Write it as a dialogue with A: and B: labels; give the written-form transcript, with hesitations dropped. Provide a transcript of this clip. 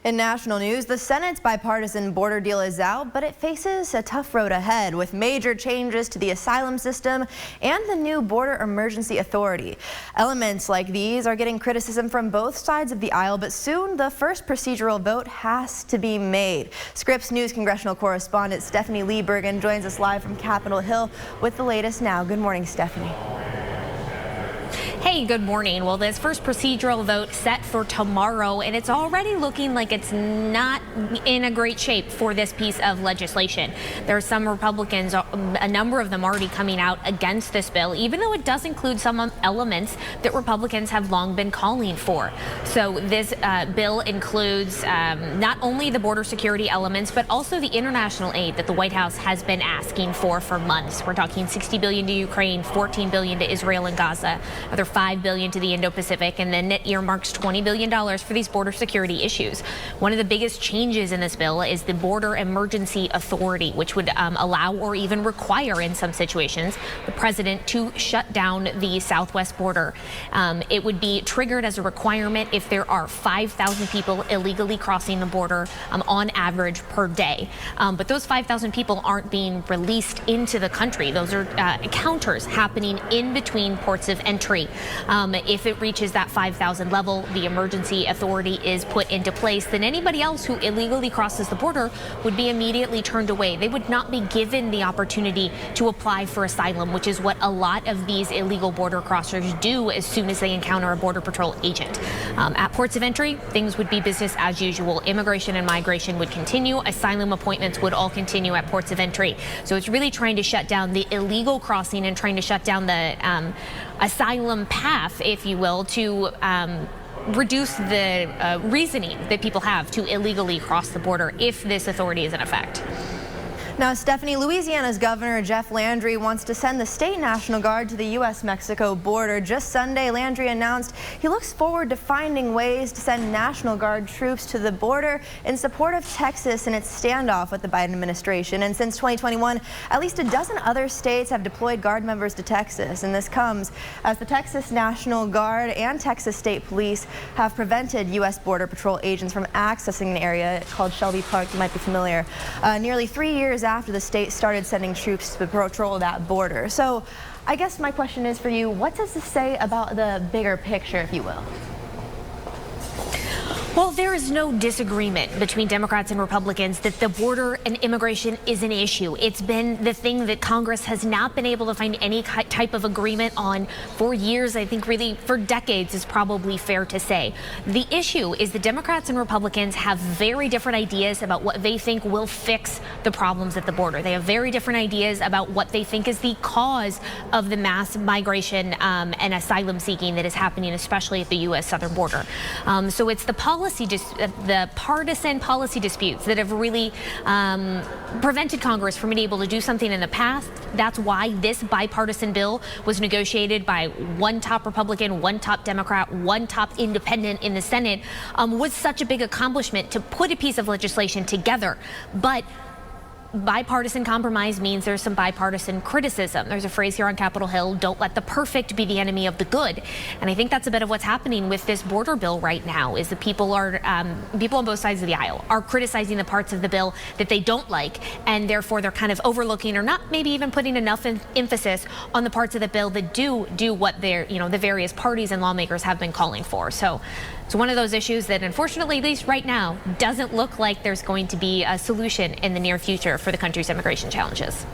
A: In national news, the Senate's bipartisan border deal is out, but it faces a tough road ahead with major changes to the asylum system and the new Border Emergency Authority. Elements like these are getting criticism from both sides of the aisle, but soon the first procedural vote has to be made. Scripps News congressional correspondent Stephanie Lee Bergen joins us live from Capitol Hill with the latest now. Good morning, Stephanie.
B: Hey, good morning. Well, this first procedural vote set for tomorrow, and it's already looking like it's not in a great shape for this piece of legislation. There are some Republicans, a number of them already coming out against this bill, even though it does include some elements that Republicans have long been calling for. So this bill includes not only the border security elements, but also the international aid that the White House has been asking for months. We're talking $60 billion to Ukraine, $14 billion to Israel and Gaza, another $5 billion to the Indo-Pacific, and then it earmarks $20 billion for these border security issues. One of the biggest changes in this bill is the Border Emergency Authority, which would allow or even require in some situations the president to shut down the southwest border. It would be triggered as a requirement if there are 5,000 people illegally crossing the border on average per day. But those 5,000 people aren't being released into the country. Those are encounters happening in between ports of entry. If it reaches that 5,000 level, the emergency authority is put into place. Then anybody else who illegally crosses the border would be immediately turned away. They would not be given the opportunity to apply for asylum, which is what a lot of these illegal border crossers do as soon as they encounter a Border Patrol agent. At ports of entry, things would be business as usual. Immigration and migration would continue. Asylum appointments would all continue at ports of entry. So it's really trying to shut down the illegal crossing and trying to shut down the asylum path, if you will, to reduce the reasoning that people have to illegally cross the border if this authority is in effect.
A: Now, Stephanie, Louisiana's Governor Jeff Landry wants to send the state National Guard to the U.S.-Mexico border. Just Sunday, Landry announced he looks forward to finding ways to send National Guard troops to the border in support of Texas in its standoff with the Biden administration. And since 2021, at least a dozen other states have deployed Guard members to Texas. And this comes as the Texas National Guard and Texas State Police have prevented U.S. Border Patrol agents from accessing the area called Shelby Park. You might be familiar. Nearly 3 years after the state started sending troops to patrol that border. So I guess my question is for you, what does this say about the bigger picture, if you will?
B: Well, there is no disagreement between Democrats and Republicans that the border and immigration is an issue. It's been the thing that Congress has not been able to find any type of agreement on for years. I think really for decades is probably fair to say. The issue is the Democrats and Republicans have very different ideas about what they think will fix the problems at the border. They have very different ideas about what they think is the cause of the mass migration and asylum seeking that is happening, especially at the U.S. southern border. So it's the partisan policy disputes that have really prevented Congress from being able to do something in the past. That's why this bipartisan bill was negotiated by one top Republican, one top Democrat, one top independent in the Senate, was such a big accomplishment to put a piece of legislation together. But bipartisan compromise means there's some bipartisan criticism. There's a phrase here on Capitol Hill, don't let the perfect be the enemy of the good. And I think that's a bit of what's happening with this border bill right now, is that people on both sides of the aisle are criticizing the parts of the bill that they don't like, and therefore they're kind of overlooking or not maybe even putting enough emphasis on the parts of the bill that do what the various parties and lawmakers have been calling for. So it's one of those issues that unfortunately, at least right now, doesn't look like there's going to be a solution in the near future for the country's immigration challenges.